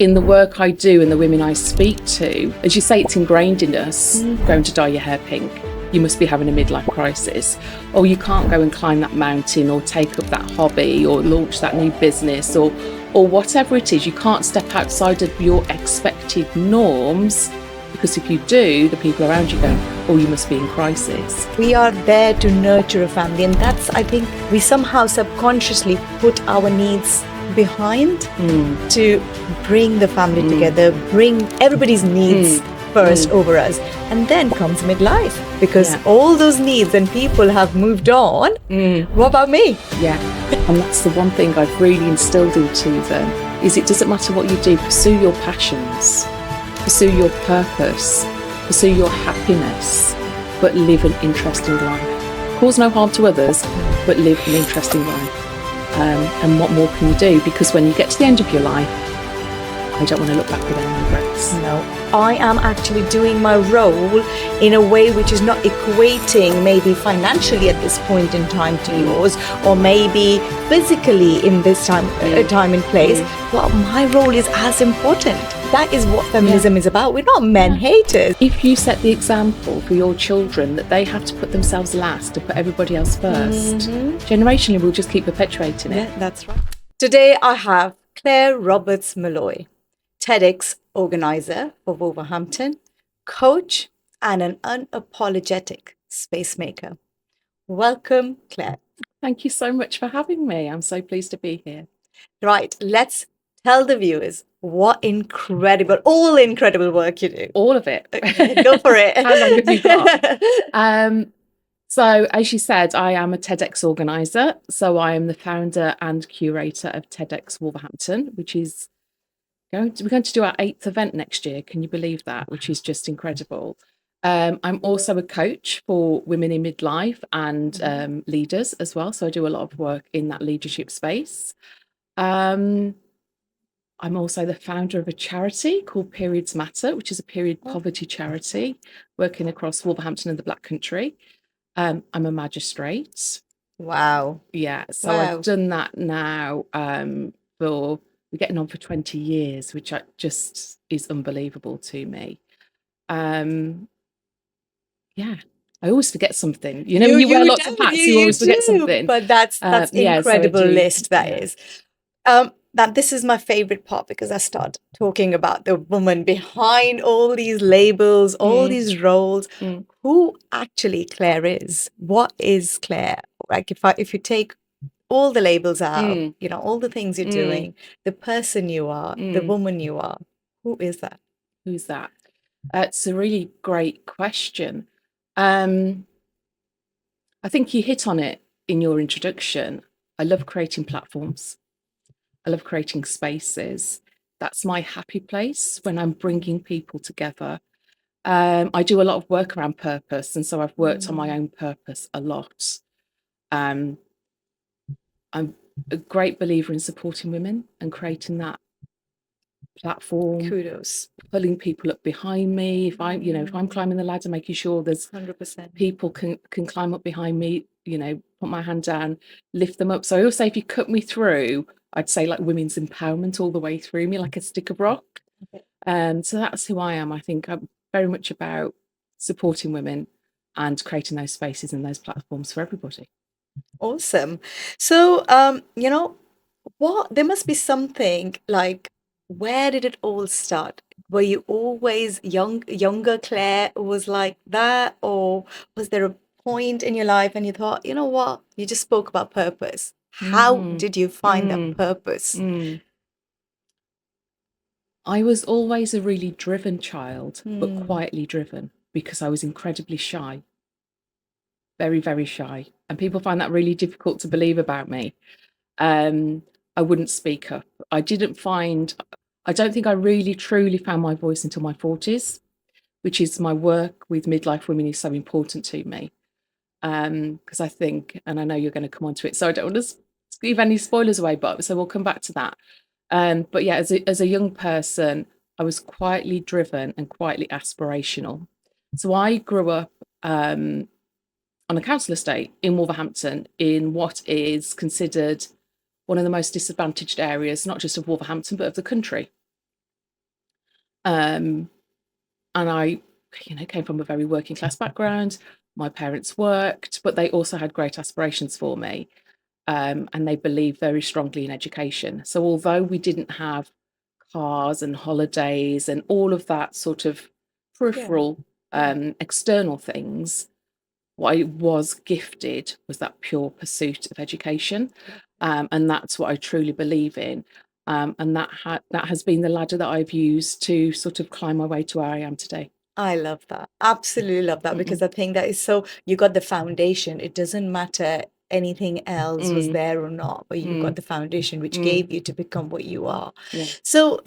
in the work I do and the women I speak to, as you say, it's ingrained in us, going to dye your hair pink, you must be having a midlife crisis, or you can't go and climb that mountain or take up that hobby or launch that new business or whatever it is. You can't step outside of your expected norms, because if you do, the people around you go, oh, you must be in crisis. We are there to nurture a family, and that's, I think, we somehow subconsciously put our needs behind to bring the family together, bring everybody's needs first over us, and then comes midlife, because all those needs and people have moved on. What about me? Yeah, and that's the one thing I've really instilled into them, is it doesn't matter what you do, pursue your passions, pursue your purpose, pursue your happiness, but live an interesting life. Cause no harm to others, but live an interesting life. And what more can you do? Because when you get to the end of your life, I don't want to look back with any regrets. No, I am actually doing my role in a way which is not equating maybe financially at this point in time to yours, or maybe physically in this time and place. But my role is as important. That is what feminism is about. We're not men haters. If you set the example for your children that they have to put themselves last and put everybody else first, generationally we'll just keep perpetuating it. Yeah, that's right. Today I have Clare Roberts-Molloy, TEDx organizer for Wolverhampton, coach, and an unapologetic space maker. Welcome, Clare. Thank you so much for having me. I'm so pleased to be here. Right, let's tell the viewers what all incredible work you do. All of it. Go for it. How long have you got? So, as you said, I am a TEDx organizer. So I am the founder and curator of TEDx Wolverhampton, which is we're going to do our 8th event next year. Can you believe that? Which is just incredible. I'm also a coach for women in midlife and leaders as well. So I do a lot of work in that leadership space. I'm also the founder of a charity called Periods Matter, which is a period poverty charity working across Wolverhampton and the Black Country. I'm a magistrate. Wow. Yeah. So I've done that now we're getting on for 20 years, which just is unbelievable to me. Yeah. I always forget something. You know, when you wear lots of hats, you always forget something. But that's incredible list, that is. That this is my favorite part, because I start talking about the woman behind all these labels, all these roles. Who actually Clare is? What is Clare? Like if you take all the labels out, you know, all the things you're doing, the person you are, the woman you are, who is that? Who's that? It's a really great question. I think you hit on it in your introduction. I love creating platforms. I love creating spaces. That's my happy place when I'm bringing people together. I do a lot of work around purpose, and so I've worked on my own purpose a lot. I'm a great believer in supporting women and creating that platform. Kudos. Pulling people up behind me. If I'm climbing the ladder, making sure there's 100% people can climb up behind me, put my hand down, lift them up. So I always say, if you cut me through, I'd say like women's empowerment all the way through me, like a stick of rock. So that's who I am. I think I'm very much about supporting women and creating those spaces and those platforms for everybody. Awesome. So, there must be something like, where did it all start? Were you always younger Clare was like that? Or was there a point in your life and you thought, you know what, you just spoke about purpose. How did you find that purpose? I was always a really driven child, but quietly driven, because I was incredibly shy. Very, very shy. And people find that really difficult to believe about me. I wouldn't speak up. I don't think I really truly found my voice until my 40s, which is my work with midlife women is so important to me. Because I think, and I know you're going to come on to it, so I don't want to give any spoilers away, so we'll come back to that. But yeah, as a young person, I was quietly driven and quietly aspirational. So I grew up on a council estate in Wolverhampton, in what is considered one of the most disadvantaged areas, not just of Wolverhampton, but of the country. And I, came from a very working class background. My parents worked, but they also had great aspirations for me. And they believed very strongly in education. So although we didn't have cars and holidays and all of that sort of peripheral, external things, what I was gifted was that pure pursuit of education. And that's what I truly believe in. And that has been the ladder that I've used to sort of climb my way to where I am today. I love that. Absolutely love that, because I think that is so, you got the foundation. It doesn't matter anything else was there or not, but you got the foundation which gave you to become what you are. Yeah. So,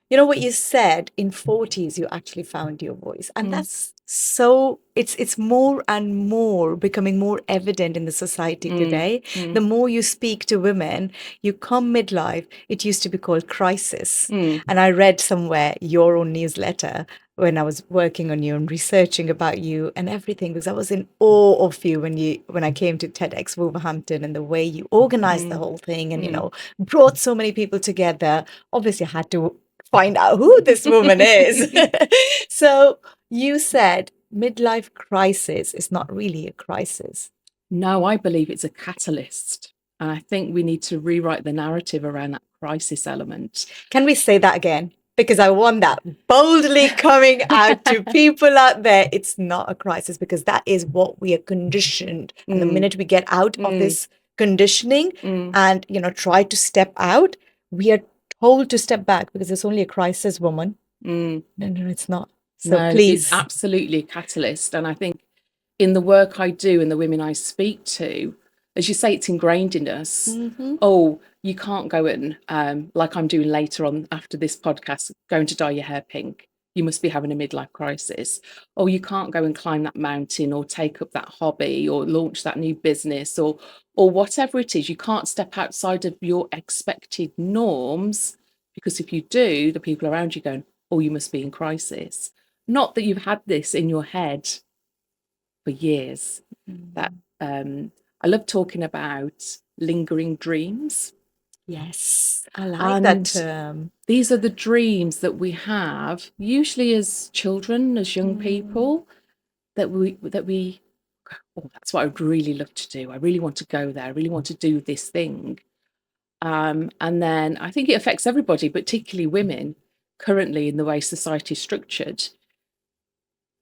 what you said, in 40s, you actually found your voice. And that's so, it's more and more becoming more evident in the society today. The more you speak to women, you come midlife, it used to be called crisis. And I read somewhere your own newsletter when I was working on you and researching about you and everything, because I was in awe of you when I came to TEDx Wolverhampton, and the way you organized the whole thing and, brought so many people together. Obviously, I had to find out who this woman is. So you said midlife crisis is not really a crisis. No, I believe it's a catalyst. And I think we need to rewrite the narrative around that crisis element. Can we say that again? Because I want that boldly coming out to people out there. It's not a crisis, because that is what we are conditioned. And the minute we get out of this conditioning and, try to step out, we are told to step back, because it's only a crisis, woman. No, it's not. So no, please. It's absolutely a catalyst. And I think in the work I do and the women I speak to, as you say, it's ingrained in us. Oh, you can't go and, like I'm doing later on after this podcast, going to dye your hair pink. You must be having a midlife crisis. Oh, you can't go and climb that mountain or take up that hobby or launch that new business or whatever it is. You can't step outside of your expected norms, because if you do, the people around you going, oh, you must be in crisis. Not that you've had this in your head for years. That I love talking about lingering dreams. Yes, I like that term. These are the dreams that we have, usually as children, as young people, that we oh, that's what I'd really love to do. I really want to go there. I really want to do this thing. And then I think it affects everybody, particularly women, currently in the way society is structured,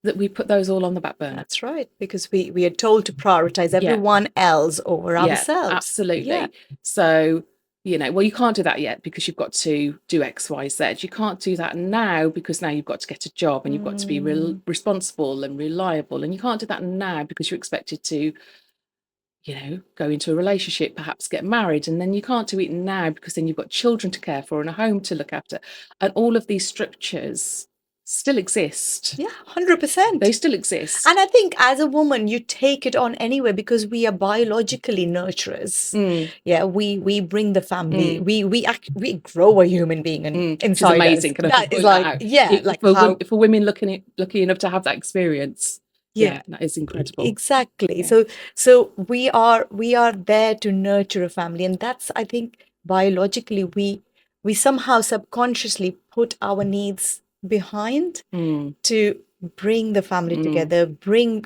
that we put those all on the back burner. That's right, because we are told to prioritize everyone else over ourselves. Absolutely. Yeah. So, well, you can't do that yet because you've got to do X, Y, Z. You can't do that now because now you've got to get a job and you've got to be responsible and reliable. And you can't do that now because you're expected to, go into a relationship, perhaps get married. And then you can't do it now because then you've got children to care for and a home to look after. And all of these structures still exist. Yeah, 100%. They still exist. And I think as a woman, you take it on anyway, because we are biologically nurturers. Yeah, we bring the family. We grow a human being inside it's amazing. us. Can I that is like, for women lucky enough to have that experience. Yeah, that is incredible. Exactly. Yeah. So we are there to nurture a family, and that's, I think, biologically we somehow subconsciously put our needs behind to bring the family together, bring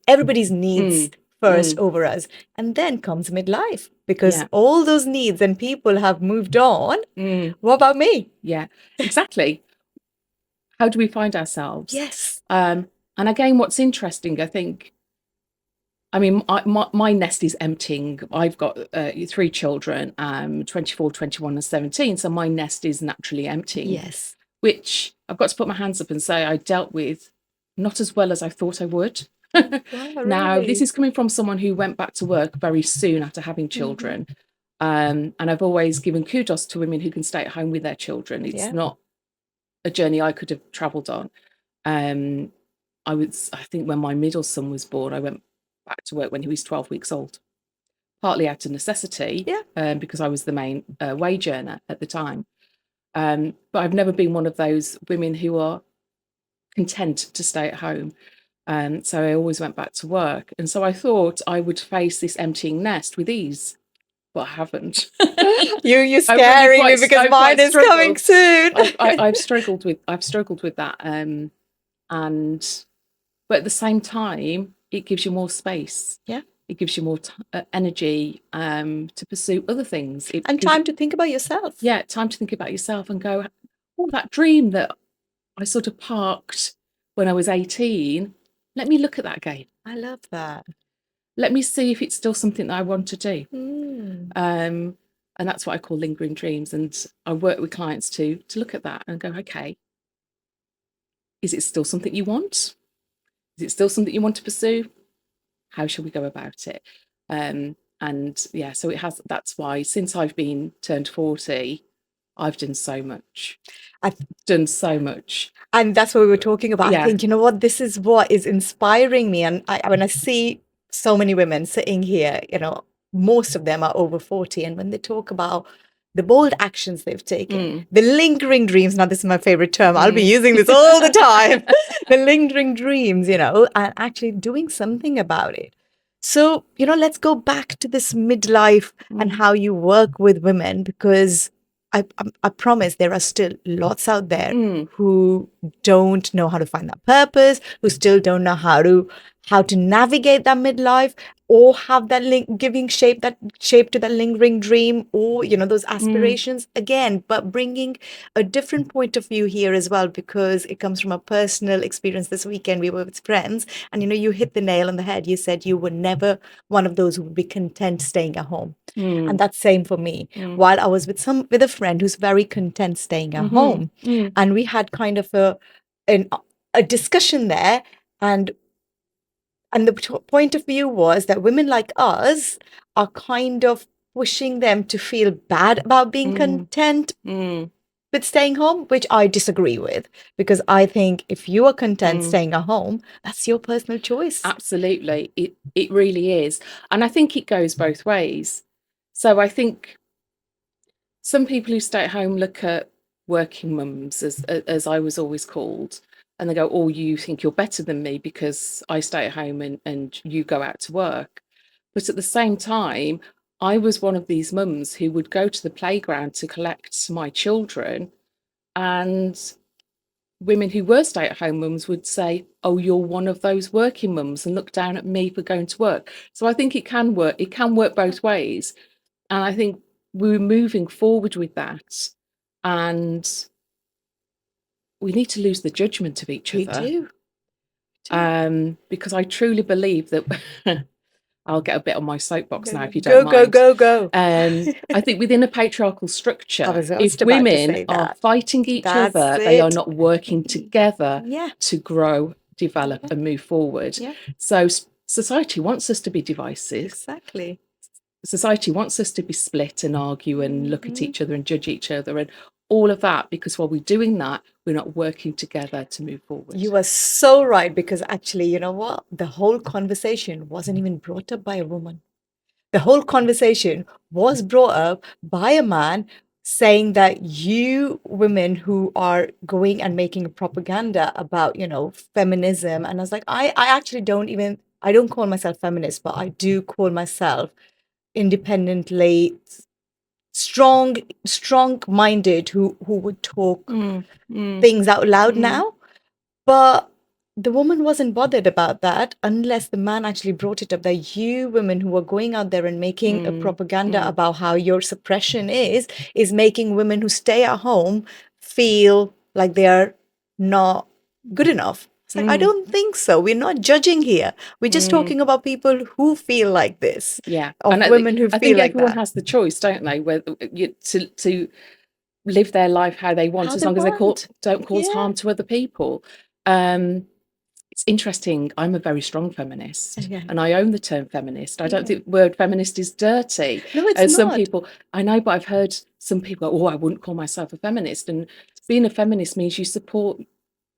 everybody's needs first over us, and then comes midlife, because all those needs and people have moved on. What about me? Yeah, exactly. How do we find ourselves? Yes. And again, what's interesting, I think, my nest is emptying. I've got 3 children, 24, 21 and 17. So my nest is naturally emptying. Yes. Which I've got to put my hands up and say I dealt with not as well as I thought I would. Wow, Now, really? this is coming from someone who went back to work very soon after having children. And I've always given kudos to women who can stay at home with their children. It's not a journey I could have travelled on. I think when my middle son was born, I went back to work when he was 12 weeks old, partly out of necessity, because I was the main wage earner at the time. But I've never been one of those women who are content to stay at home. So I always went back to work. And so I thought I would face this emptying nest with ease. but I haven't. You're scaring me because mine is coming soon. I've struggled with that, but at the same time, it gives you more space. Yeah, it gives you more energy to pursue other things, and time to think about yourself. Yeah, time to think about yourself and go, oh, that dream that I sort of parked when I was 18. Let me look at that again. I love that. Let me see if it's still something that I want to do. And that's what I call lingering dreams. And I work with clients to look at that and go, okay, is it still something you want? Is it still something you want to pursue? How shall we go about it? And yeah, so it has. That's why since I've been turned 40, I've done so much. Done so much. And that's what we were talking about. Yeah. I think, you know what, this is what is inspiring me. And when I see so many women sitting here, you know, most of them are over 40. And when they talk about the bold actions they've taken, the lingering dreams, now this is my favorite term, I'll be using this all the time, the lingering dreams, you know, and actually doing something about it. So, you know, let's go back to this midlife and how you work with women, because I promise there are still lots out there who don't know how to find that purpose, who still don't know how to navigate that midlife, or have that giving shape to that lingering dream, or, you know, those aspirations again, but bringing a different point of view here as well, because it comes from a personal experience. This weekend we were with friends, and, you know, you hit the nail on the head. You said you were never one of those who would be content staying at home. And that's same for me. While I was with a friend who's very content staying at home, and we had kind of a discussion there, and the point of view was that women like us are kind of pushing them to feel bad about being content with staying home, which I disagree with, because I think if you are content staying at home, that's your personal choice. Absolutely. It really is. And I think it goes both ways. So I think some people who stay at home look at working mums, as I was always called, and they go, oh, you think you're better than me because I stay at home and you go out to work. But at the same time, I was one of these mums who would go to the playground to collect my children, and women who were stay-at-home mums would say, oh, you're one of those working mums, and look down at me for going to work. So I think it can work. It can work both ways. And I think we're moving forward with that. And we need to lose the judgment of each other. We do. Because I truly believe that I'll get a bit on my soapbox now if you don't mind. Go. I think within a patriarchal structure, if women are fighting each other, they are not working together to grow, develop and move forward. So society wants us to be divisive. Exactly. Society wants us to be split and argue and look at each other and judge each other and all of that, because while we're doing that, we're not working together to move forward. You are so right, because actually, you know what? The whole conversation wasn't even brought up by a woman. The whole conversation was brought up by a man saying that you women who are going and making a propaganda about, you know, feminism. And I was like, I actually I don't call myself feminist, but I do call myself independently strong-minded who would talk things out loud now. But the woman wasn't bothered about that unless the man actually brought it up, that you women who are going out there and making a propaganda about how your suppression is making women who stay at home feel like they're not good enough. It's like, I don't think so. We're not judging here. We're just talking about people who feel like this. Yeah. Of women who feel like that. I think everyone has the choice, don't they? Whether to live their life how they want, as long as they don't cause harm to other people. It's interesting. I'm a very strong feminist, and I own the term feminist. I don't think the word feminist is dirty. No, it's not. Some people, I know, but I've heard some people go, oh, I wouldn't call myself a feminist. And being a feminist means you support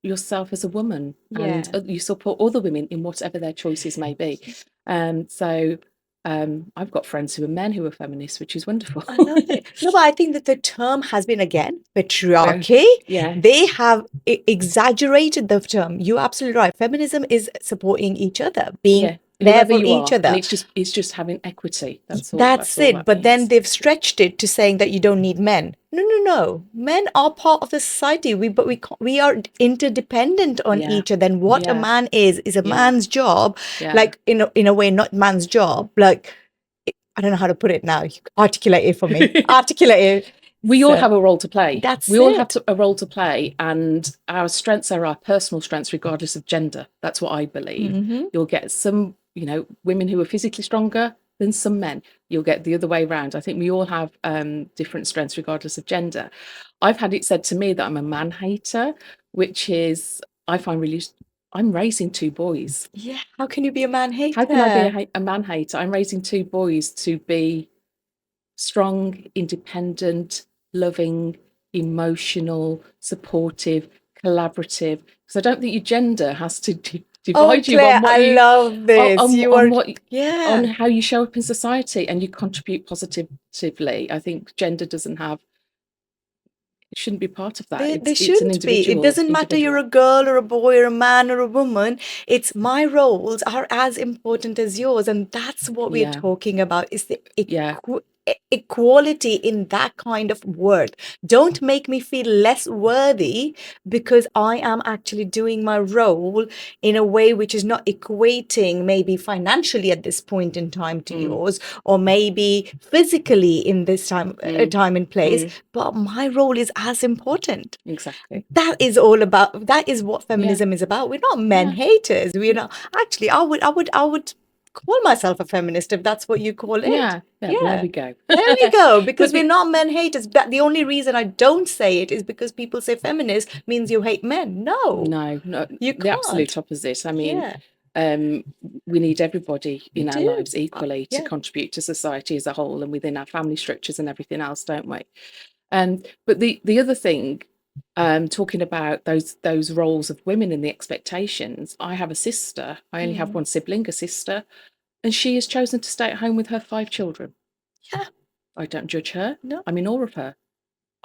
yourself as a woman and you support other women in whatever their choices may be. I've got friends who are men who are feminists, which is wonderful. I love it. No, but I think that the term has been, again, patriarchy. They have exaggerated the term. You're absolutely right. Feminism is supporting each other, being there whoever for you each are, and other. it's just having equity. That's all. That's all it. that But then means. they've stretched it to saying that you don't need men. No, no, no. Men are part of the society. We are interdependent on Yeah. each other. And what a Yeah. man is a Yeah. man's job. Yeah. Like in a way, not man's job. Like I don't know how to put it now. You articulate it for me. Articulate it. We all have a role to play. That's we all it. have a role to play, and our strengths are our personal strengths, regardless of gender. That's what I believe. Mm-hmm. You'll get some, women who are physically stronger than some men. You'll get the other way around. I think we all have different strengths, regardless of gender. I've had it said to me that I'm a man hater, which is, I find really. I'm raising 2 boys. Yeah. How can you be a man hater? How can I be a man hater? I'm raising 2 boys to be strong, independent, loving, emotional, supportive, collaborative. Because I don't think your gender has to divide you Claire, on what I love this. on how you show up in society and you contribute positively. I think gender doesn't have. It shouldn't be part of that. They It's an shouldn't be. It doesn't matter you're a girl or a boy or a man or a woman. It's my roles are as important as yours. And that's what we're talking about, is the equality in that kind of worth. Don't make me feel less worthy because I am actually doing my role in a way which is not equating maybe financially at this point in time to yours, or maybe physically in this time and place. But my role is as important. Exactly. That is what feminism is about. We're not men haters. We're not. Actually, I would call myself a feminist if that's what you call it. Yeah. There we go. There we go. Because we're not men haters. The only reason I don't say it is because people say feminist means you hate men. No, you can't. The absolute opposite. I mean, we need everybody in our lives equally to contribute to society as a whole and within our family structures and everything else, don't we? But the other thing, talking about those roles of women and the expectations, I have a sister. I only have one sibling, a sister, and she has chosen to stay at home with her 5 children. Yeah. I don't judge her. No. I'm in awe of her.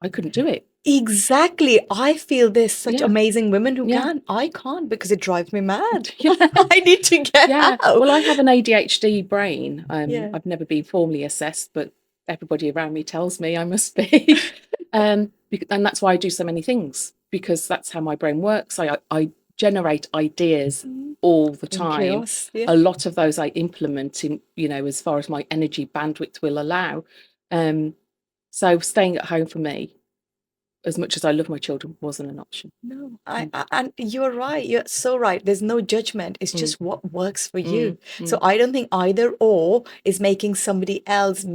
I couldn't do it. Exactly. I feel there's such amazing women who can. I can't because it drives me mad. I need to get out. Well, I have an ADHD brain. I've never been formally assessed, but everybody around me tells me I must be. And that's why I do so many things, because that's how my brain works. I generate ideas all the time. A lot of those I implement in, as far as my energy bandwidth will allow. So staying at home for me, as much as I love my children, wasn't an option. No, and you're right. You're so right. There's no judgment. It's just what works for you. So I don't think either or is making somebody else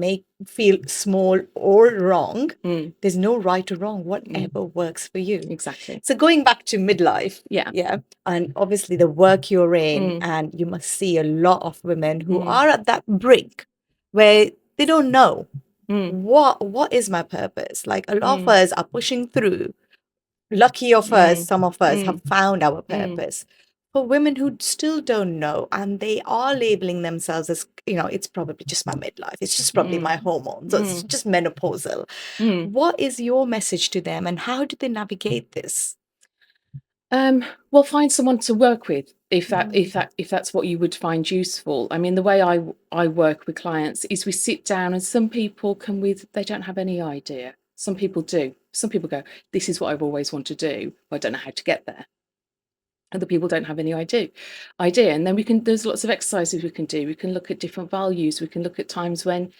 feel small or wrong. There's no right or wrong. Whatever works for you. Exactly. So going back to midlife. Yeah. And obviously the work you're in, and you must see a lot of women who are at that brink where they don't know. What is my purpose? Like a lot of us are pushing through. Lucky of us, some of us have found our purpose. For women who still don't know, and they are labeling themselves as, it's probably just my midlife. It's just probably my hormones. So it's just menopausal. What is your message to them, and how do they navigate this? Well, find someone to work with if that's what you would find useful. I mean, the way I work with clients is we sit down, and some people they don't have any idea. Some people do. Some people go, this is what I've always wanted to do, but I don't know how to get there. Other people don't have any idea. And then there's lots of exercises we can do. We can look at different values. We can look at times when,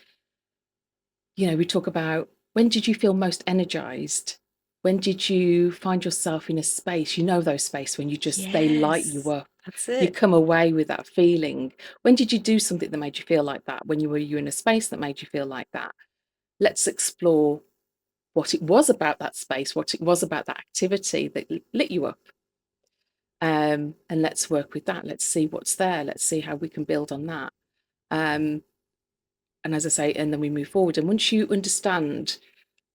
we talk about, when did you feel most energized? When did you find yourself in a space, those spaces when they light you up? That's it. You come away with that feeling. When did you do something that made you feel like that? When you were in a space that made you feel like that? Let's explore what it was about that space, what it was about that activity that lit you up. And let's work with that. Let's see what's there. Let's see how we can build on that. And as I say, and then we move forward. And once you understand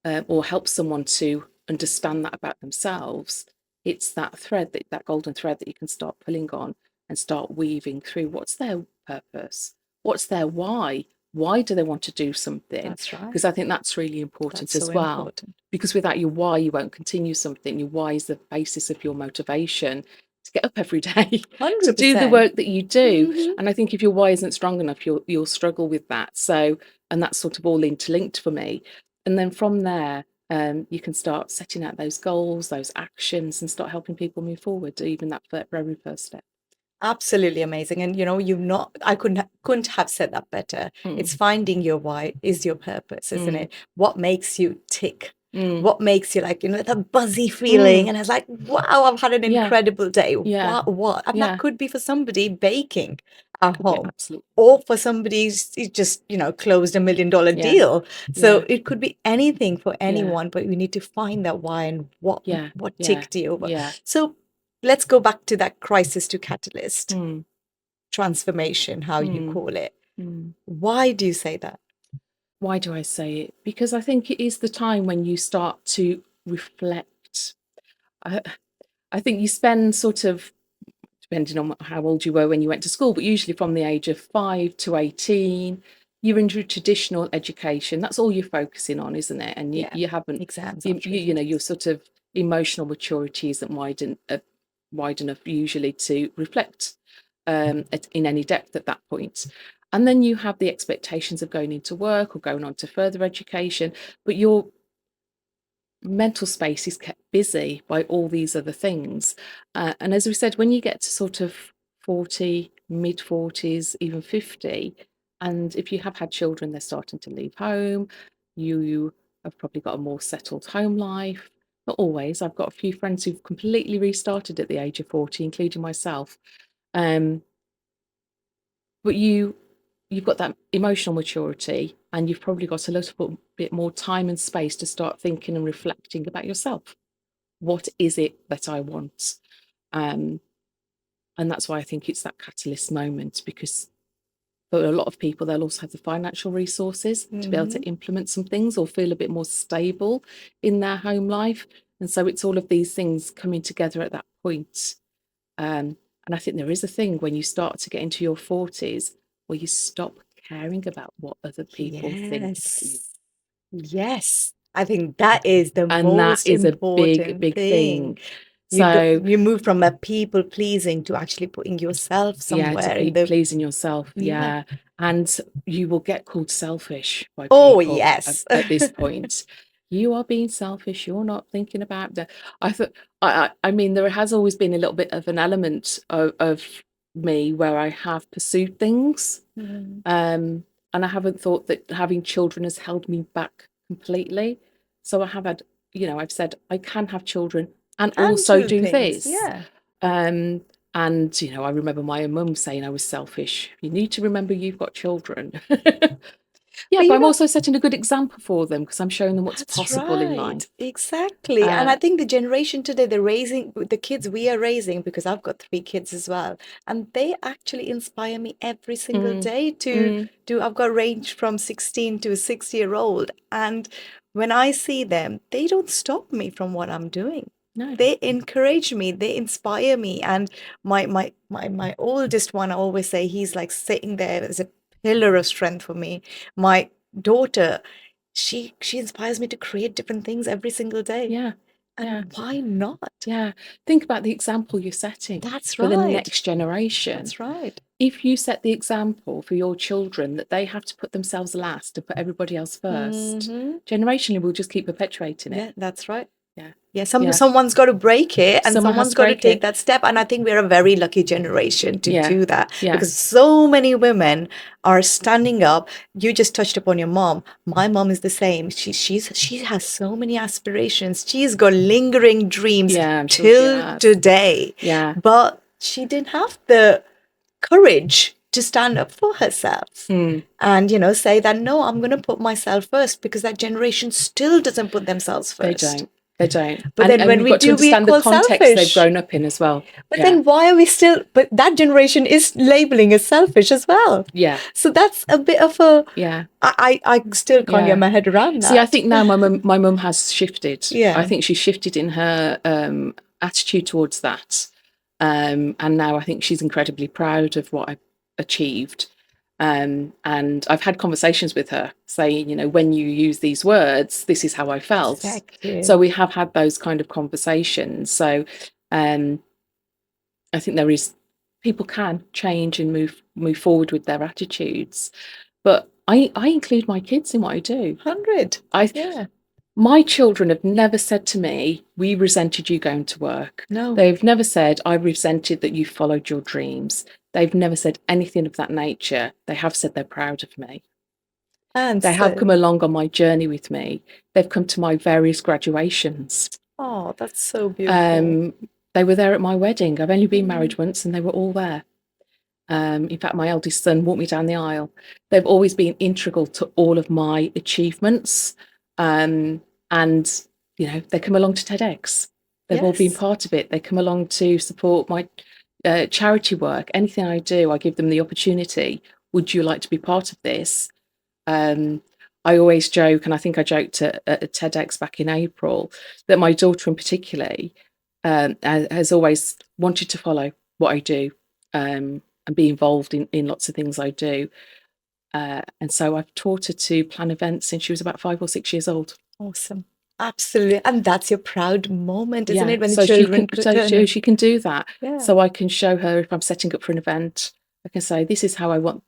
or help someone to understand that about themselves, it's that thread, that golden thread that you can start pulling on and start weaving through. What's their purpose? What's their why? Why do they want to do something? That's right. Because I think that's really important That's as so well. important. Because without your why, you won't continue something. Your why is the basis of your motivation. to get up every day, 100%. to do the work that you do. And I think if your why isn't strong enough, you'll struggle with that. So, and that's sort of all interlinked for me. And then from there, you can start setting out those goals, those actions, and start helping people move forward to even that very first step. Absolutely amazing. And I couldn't have said that better. It's finding your why is your purpose, isn't it? What makes you tick? What makes you like, that buzzy feeling? And it's like, wow, I've had an incredible day. Yeah. What? And that could be for somebody baking at home, absolutely. or for somebody who's just, closed $1 million deal. So it could be anything for anyone, but we need to find that why and what ticked you over. Yeah. So let's go back to that crisis to catalyst transformation, how you call it. Why do you say that? Why do I say it? Because I think it is the time when you start to reflect. I think you spend sort of, depending on how old you were when you went to school, but usually from the age of 5 to 18, you're in traditional education. That's all you're focusing on, isn't it? And you haven't exams. Your sort of emotional maturity isn't wide enough usually to reflect in any depth at that point. And then you have the expectations of going into work or going on to further education, but your mental space is kept busy by all these other things. And as we said, when you get to sort of 40, mid 40s, even 50, and if you have had children, they're starting to leave home, you have probably got a more settled home life. Not always. I've got a few friends who've completely restarted at the age of 40, including myself. But you've got that emotional maturity, and you've probably got a little bit more time and space to start thinking and reflecting about yourself. What is it that I want? And that's why I think it's that catalyst moment, because for a lot of people, they'll also have the financial resources to be able to implement some things or feel a bit more stable in their home life. And so it's all of these things coming together at that point. And I think there is a thing when you start to get into your 40s where you stop caring about what other people think about you. Yes. I think that is the And most that is a important big thing. So you move from a people pleasing to actually putting yourself somewhere to pleasing yourself. Yeah. And you will get called selfish by people. Oh, yes. At this point. You are being selfish. You're not thinking about that. I mean, there has always been a little bit of an element of me where I have pursued things. And I haven't thought that having children has held me back completely. So I have had, I've said I can have children and also do things. This. Yeah. And, I remember my mum saying I was selfish. You need to remember you've got children. But I'm also setting a good example for them, because I'm showing them what's possible in life. Exactly. And I think the generation today, the kids we are raising, because I've got 3 kids as well, and they actually inspire me every single day to do. I've got range from 16 to a 6-year-old. And when I see them, they don't stop me from what I'm doing. No. They encourage me, they inspire me. And my oldest one, I always say, he's like sitting there as a pillar of strength for me. My daughter, she inspires me to create different things every single day. Yeah. And why not? Yeah. Think about the example you're setting. That's for right. the next generation. That's right. If you set the example for your children that they have to put themselves last and put everybody else first, generationally we'll just keep perpetuating it. Yeah, that's right. Yeah. Someone's got to break it, and someone's got to take that step. And I think we're a very lucky generation to do that, because so many women are standing up. You just touched upon your mom. My mom is the same. She has so many aspirations. She's got lingering dreams till today. Yeah. But she didn't have the courage to stand up for herself and say that, no, I'm going to put myself first, because that generation still doesn't put themselves first. They don't. But then when we do, we call context selfish. They've grown up in as well. But then why are we still? But that generation is labeling as selfish as well. Yeah. So that's a bit of a. Yeah. I still can't get my head around that. See, I think now my mum has shifted. Yeah. I think she's shifted in her attitude towards that, and now I think she's incredibly proud of what I achieved. And I've had conversations with her saying, when you use these words, this is how I felt. Exactly. So we have had those kind of conversations. So, I think people can change and move forward with their attitudes. But I include my kids in what I do. 100. Yeah. My children have never said to me, we resented you going to work. No. They've never said, I resented that you followed your dreams. They've never said anything of that nature. They have said they're proud of me. And they have come along on my journey with me. They've come to my various graduations. Oh, that's so beautiful. They were there at my wedding. I've only been married once and they were all there. In fact, my eldest son walked me down the aisle. They've always been integral to all of my achievements. And, they come along to TEDx. They've all been part of it. They come along to support my charity work. Anything I do, I give them the opportunity. Would you like to be part of this? I always joke, and I think I joked at TEDx back in April, that my daughter in particular has always wanted to follow what I do and be involved in lots of things I do. And so I've taught her to plan events since she was about 5 or 6 years old. Awesome. Absolutely. And that's your proud moment, isn't it? When so children she can do that. Yeah. So I can show her if I'm setting up for an event, I can say, this is how I want,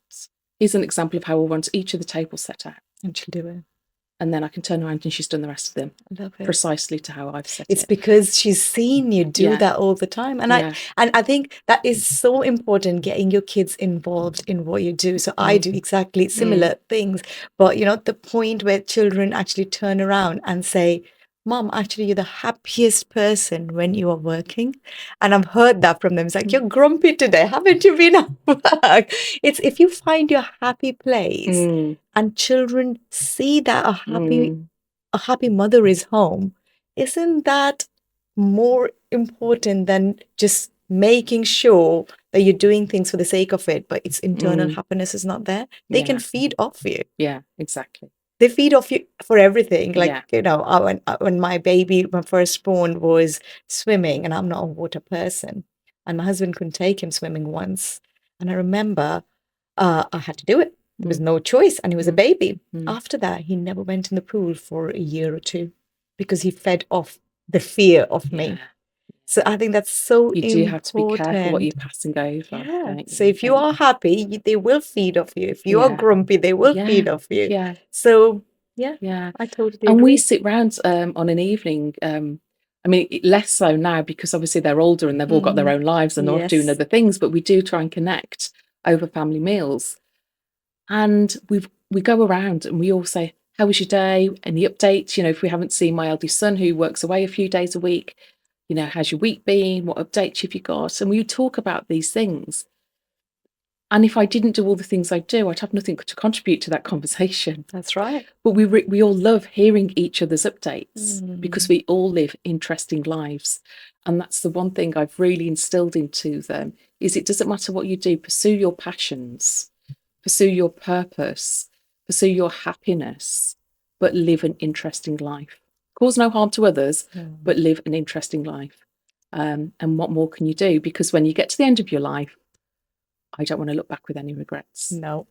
here's an example of how I want each of the tables set out. And she'll do it. And then I can turn around and she's done the rest of them. I love it. Precisely to how I've set it. It's because she's seen you do that all the time. And I think that is so important, getting your kids involved in what you do. So I do exactly similar things. But, the point where children actually turn around and say, Mom, actually, you're the happiest person when you are working. And I've heard that from them. It's like, you're grumpy today. Haven't you been at work? It's if you find your happy place and children see that a happy mother is home, isn't that more important than just making sure that you're doing things for the sake of it, but its internal happiness is not there? They can feed off you. Yeah, exactly. They feed off you for everything. When my baby, my firstborn, was swimming, and I'm not a water person, and my husband couldn't take him swimming once. And I remember I had to do it. There was no choice, and he was a baby. After that, he never went in the pool for a year or two because he fed off the fear of me. So I think that's so important. You do have to be careful what you're passing over. Yeah. So if you are happy, they will feed off you. If you are grumpy, they will feed off you. Yeah. So I totally agree. And we sit round on an evening. Less so now because obviously they're older and they've all got their own lives and they're off doing other things. But we do try and connect over family meals. And we go around and we all say, how was your day? Any updates? If we haven't seen my eldest son who works away a few days a week, how's your week been? What updates have you got? And we talk about these things. And if I didn't do all the things I do, I'd have nothing to contribute to that conversation. That's right. But we all love hearing each other's updates because we all live interesting lives. And that's the one thing I've really instilled into them is it doesn't matter what you do, pursue your passions, pursue your purpose, pursue your happiness, but live an interesting life. Cause no harm to others, but live an interesting life. And what more can you do? Because when you get to the end of your life, I don't want to look back with any regrets. No,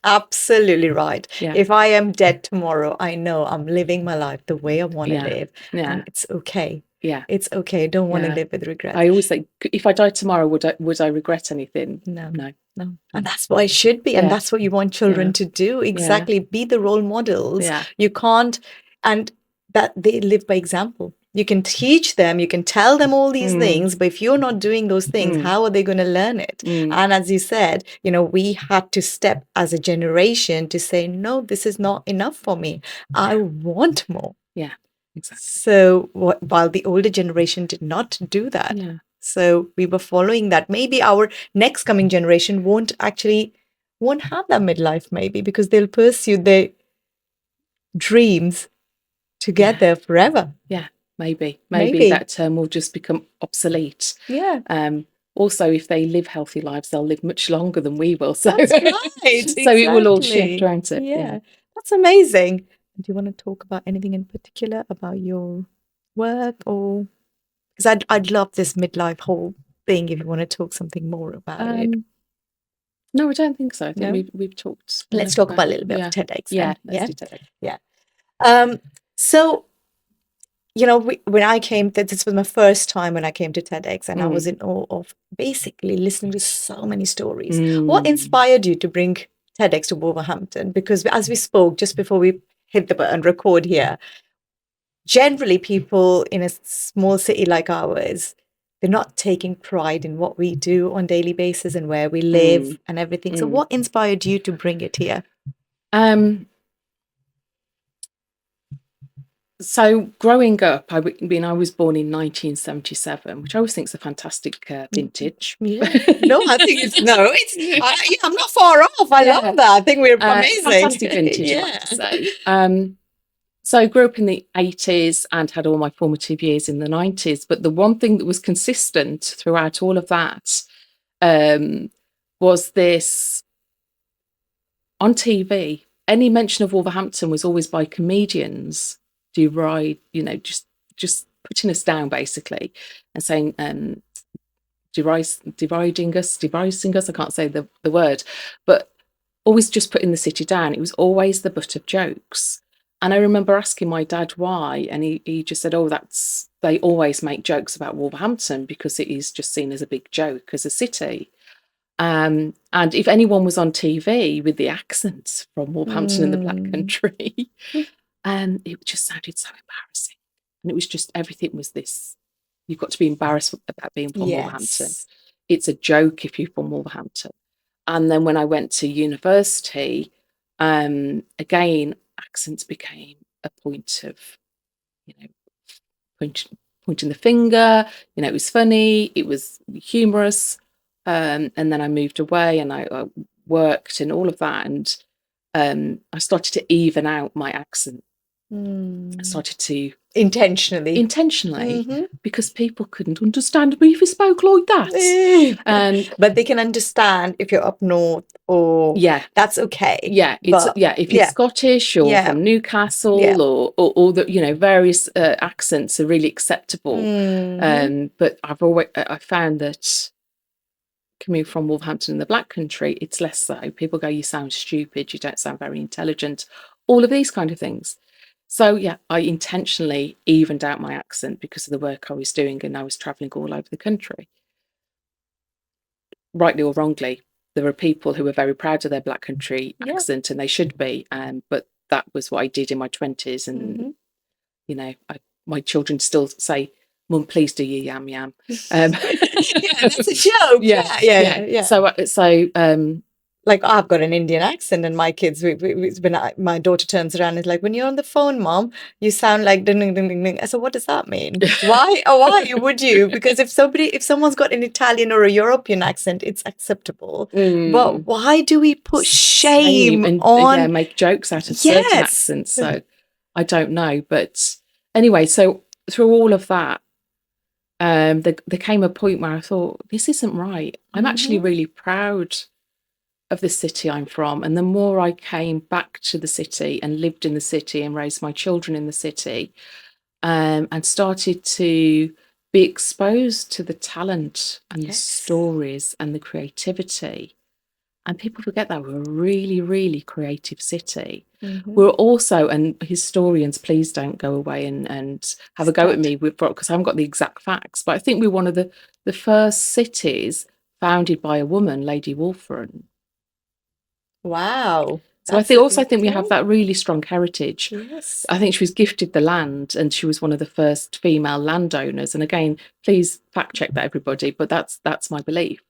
absolutely right. Yeah. If I am dead tomorrow, I know I'm living my life the way I want to live. Yeah. And it's okay. Yeah. It's okay. I don't want to live with regrets. I always think, if I died tomorrow, would I regret anything? No. And that's what it should be. And that's what you want children to do. Exactly. Be the role models. Yeah. You can't, and that they live by example. You can teach them, you can tell them all these things, but if you're not doing those things, how are they going to learn it? And as you said, we had to step as a generation to say, no, this is not enough for me. I want more. Yeah, exactly. So while the older generation did not do that, so we were following that. Maybe our next coming generation won't have that midlife, maybe, because they'll pursue their dreams together forever. Yeah. Maybe that term will just become obsolete. Yeah. Also, if they live healthy lives, they'll live much longer than we will. So, that's right. So it will all shift, won't it? Yeah. That's amazing. Do you want to talk about anything in particular about your work, or because I'd love this midlife whole thing. If you want to talk something more about it. No, I don't think so. I think we've talked. Let's talk about a little bit of TEDx. Yeah. Let's do TEDx. Yeah. So. when I came, this was my first time when I came to TEDx, and I was in awe of basically listening to so many stories. What inspired you to bring TEDx to Wolverhampton? Because as we spoke just before we hit the button record here, generally people in a small city like ours, they're not taking pride in what we do on a daily basis and where we live and everything. So what inspired you to bring it here? So growing up, I was born in 1977, which I always think is a fantastic vintage. Yeah. No, I think I'm not far off. I love that. I think we're amazing. Fantastic vintage, I like to say. So I grew up in the 80s and had all my formative years in the 90s. But the one thing that was consistent throughout all of that was this on TV. Any mention of Wolverhampton was always by comedians just putting us down basically and saying derising us. I can't say the word, but always just putting the city down. It was always the butt of jokes. And I remember asking my dad why, and he just said, they always make jokes about Wolverhampton because it is just seen as a big joke as a city. And if anyone was on TV with the accents from Wolverhampton and the Black Country, it just sounded so embarrassing. And it was just, everything was this, you've got to be embarrassed about being from Wolverhampton. It's a joke if you're from Wolverhampton. And then when I went to university, again, accents became a point of, pointing the finger. It was funny, it was humorous. And then I moved away and I worked and all of that. And I started to even out my accent. I started to intentionally because people couldn't understand me if you spoke like that. But they can understand if you're up north or that's okay. If you're Scottish or from Newcastle or all the various accents are really acceptable. But I found that coming from Wolverhampton in the Black Country, it's less so. People go, you sound stupid, you don't sound very intelligent, all of these kind of things. So I intentionally evened out my accent because of the work I was doing, and I was travelling all over the country. Rightly or wrongly, there are people who are very proud of their Black Country accent, and they should be. But that was what I did in my 20s, and my children still say, "Mum, please do your yam yam." That's a joke. Yeah. So like I've got an Indian accent, and my kids, when my daughter turns around and is like, "When you're on the phone, Mom, you sound like ding ding ding ding." I said, "What does that mean? Why? Why would you? Because if someone's got an Italian or a European accent, it's acceptable. But why do we put shame on make jokes out of certain accents?" So I don't know, but anyway, so through all of that, there came a point where I thought, this isn't right. I'm actually really proud of the city I'm from. And the more I came back to the city and lived in the city and raised my children in the city, and started to be exposed to the talent and the stories and the creativity. And people forget that we're a really, really creative city. We're also, and historians, please don't go away and have a go at me because I haven't got the exact facts, but I think we're one of the first cities founded by a woman, Lady Wolfram. Wow. So I think we have that really strong heritage. Yes. I think she was gifted the land, and she was one of the first female landowners. And again, please fact check that, everybody, but that's my belief.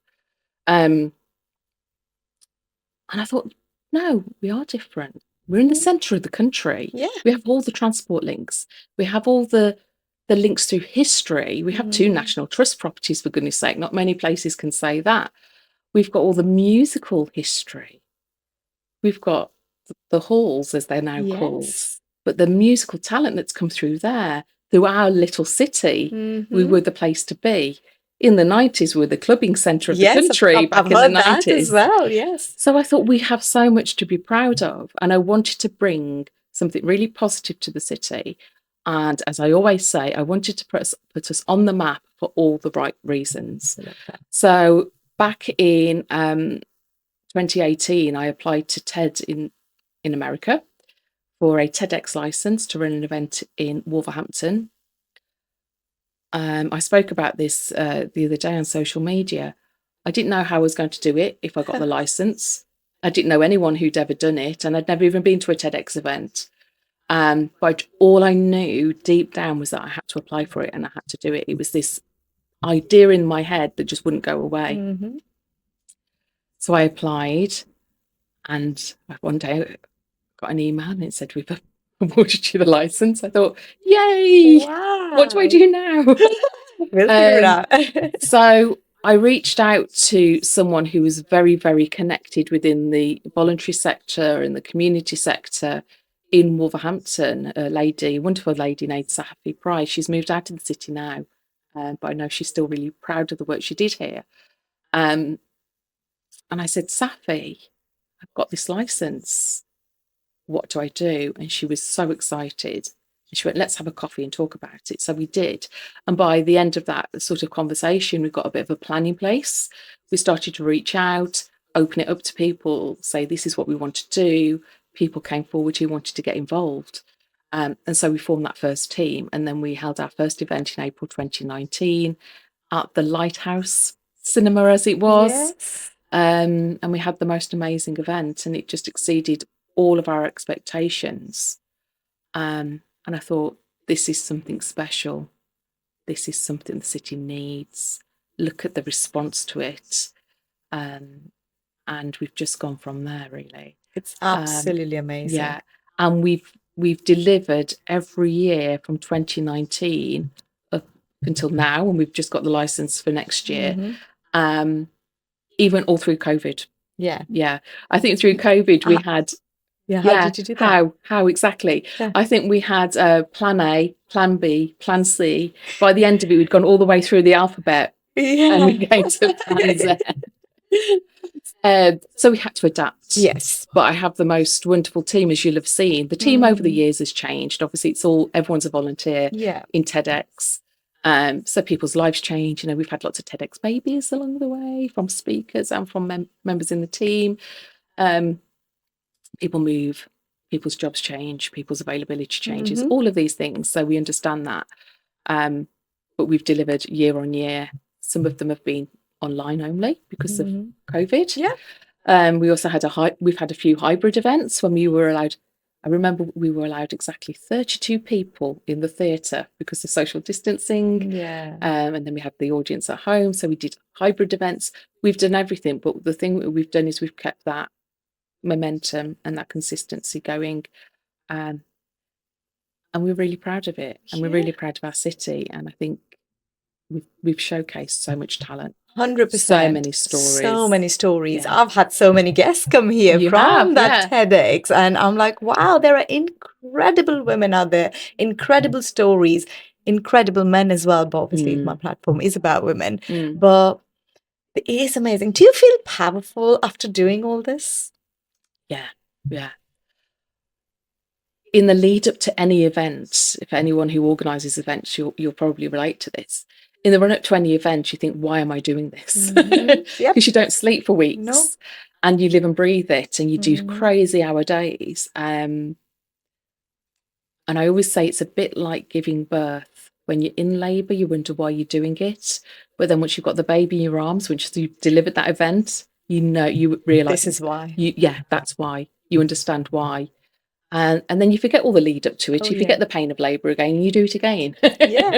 And I thought, no, we are different. We're in the centre of the country. Yeah. We have all the transport links. We have all the links through history. We have 2 National Trust properties, for goodness sake. Not many places can say that. We've got all the musical history. We've got the halls, as they're now called. But the musical talent that's come through there, through our little city, we were the place to be. In the 90s, we were the clubbing centre of the country back in the 90s. That as well, yes. So I thought we have so much to be proud of. And I wanted to bring something really positive to the city. And as I always say, I wanted to put us on the map for all the right reasons. So back in 2018, I applied to TED in America for a TEDx license to run an event in Wolverhampton. I spoke about this the other day on social media. I didn't know how I was going to do it if I got the license. I didn't know anyone who'd ever done it, and I'd never even been to a TEDx event. But all I knew deep down was that I had to apply for it and I had to do it. It was this idea in my head that just wouldn't go away. Mm-hmm. So I applied, and one day I got an email and it said, "We've awarded you the license." I thought, yay! Wow. What do I do now? We'll figure it out. So I reached out to someone who was very, very connected within the voluntary sector and the community sector in Wolverhampton, a wonderful lady named Safi Price. She's moved out of the city now, but I know she's still really proud of the work she did here. And I said, Safi, I've got this license. What do I do? And she was so excited. She went, let's have a coffee and talk about it. So we did. And by the end of that sort of conversation, we got a bit of a plan in place. We started to reach out, open it up to people, say, this is what we want to do. People came forward who wanted to get involved. And so we formed that first team. And then we held our first event in April 2019 at the Lighthouse Cinema, as it was. Yes. And we had the most amazing event, and it just exceeded all of our expectations. And I thought, this is something special. This is something the city needs. Look at the response to it. And we've just gone from there, really. It's absolutely amazing. Yeah. And we've delivered every year from 2019 up until now, and we've just got the license for next year. Mm-hmm. Even all through COVID. Yeah. Yeah. I think through COVID we had... Yeah, how did you do that? How exactly? Yeah. I think we had plan A, plan B, plan C. By the end of it, we'd gone all the way through the alphabet, and we came to plan Z. So we had to adapt. Yes. But I have the most wonderful team, as you'll have seen. The team over the years has changed. Obviously, everyone's a volunteer in TEDx. So people's lives change. You know, we've had lots of TEDx babies along the way, from speakers and from members in the team. People move, people's jobs change, people's availability changes, all of these things. So we understand that. But we've delivered year on year. Some of them have been online only because of COVID. Yeah. We also had we've had a few hybrid events when we were allowed. I remember we were allowed exactly 32 people in the theatre because of social distancing. Yeah. And then we had the audience at home. So we did hybrid events. We've done everything. But the thing that we've done is we've kept that momentum and that consistency going, and we're really proud of it, and we're really proud of our city, and I think we've showcased so much talent. 100%. So many stories. Yeah. I've had so many guests come here from that TEDx, and I'm like, wow, there are incredible women out there, incredible stories, incredible men as well, but obviously my platform is about women. But it is amazing. Do you feel powerful after doing all this? Yeah. In the lead up to any event, if anyone who organises events, you'll probably relate to this. In the run up to any event, you think, why am I doing this? Because you don't sleep for weeks, and you live and breathe it, and you do crazy hour days. And I always say it's a bit like giving birth. When you're in labour, you wonder why you're doing it. But then once you've got the baby in your arms, once you've delivered that event, you realise this is why. That's why. You understand why. And then you forget all the lead up to it. You forget the pain of labour again, and you do it again.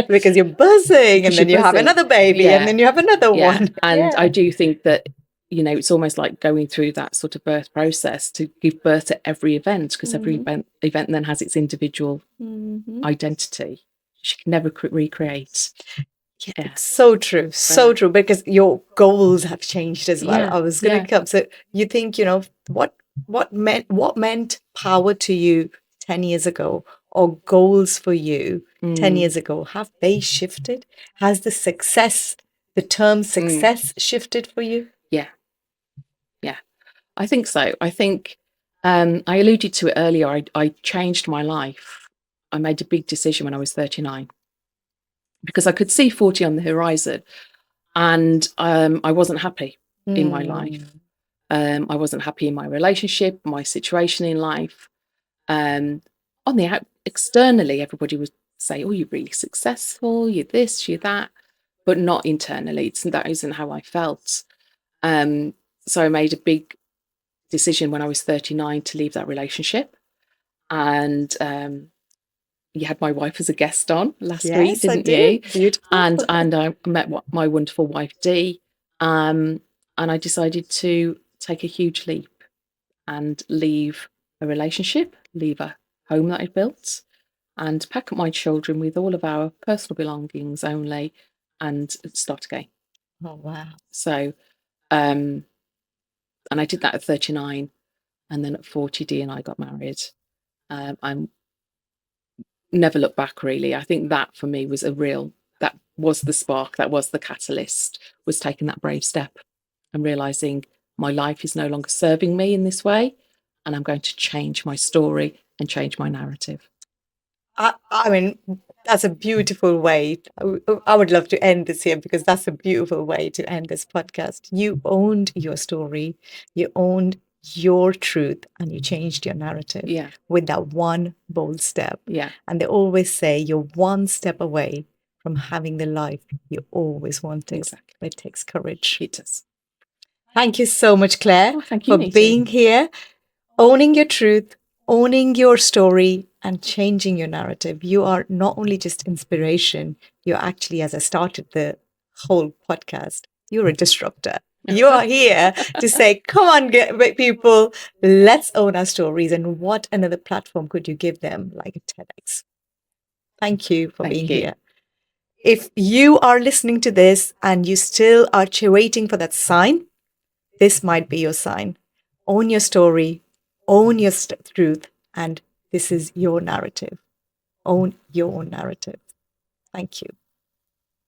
Because you're buzzing, and then you have another baby, and then you have another one. And I do think that, it's almost like going through that sort of birth process to give birth to every event, because every event then has its individual identity. She can never recreate. Yeah. It's so true, true, because your goals have changed as well. I was going to come. So you think, what meant power to you 10 years ago, or goals for you 10 years ago? Have they shifted? Has the term success shifted for you? Yeah, I think so. I think I alluded to it earlier. I changed my life. I made a big decision when I was 39 because I could see 40 on the horizon, and I wasn't happy in my life. I wasn't happy in my relationship, my situation in life. Externally, everybody was say, oh, you're really successful, you're this, you're that, but not internally. That isn't how I felt. So I made a big decision when I was 39 to leave that relationship. And you had my wife as a guest on last week, didn't you? Beautiful. And I met my wonderful wife, Dee. And I decided to take a huge leap and leave a relationship, leave a home that I'd built, and pack up my children with all of our personal belongings only and start again. Oh, wow. So, and I did that at 39. And then at 40, Dee and I got married. I'm never looked back, really. I think that for me was that was the spark, that was the catalyst, was taking that brave step and realizing my life is no longer serving me in this way. And I'm going to change my story and change my narrative. I mean, that's a beautiful way. I would love to end this here because that's a beautiful way to end this podcast. You owned your story, you owned your truth, and you changed your narrative with that one bold step. And they always say you're one step away from having the life you always wanted. Exactly. But it takes courage. It does. Thank you so much, Claire, thank you, for being here, owning your truth, owning your story, and changing your narrative. You are not only just inspiration, you're actually, as I started the whole podcast, you're a disruptor. You are here to say, come on, people, let's own our stories. And what another platform could you give them, like a TEDx? Thank you for being here. If you are listening to this and you still are waiting for that sign, this might be your sign. Own your story, own your truth, and this is your narrative. Own your own narrative. Thank you.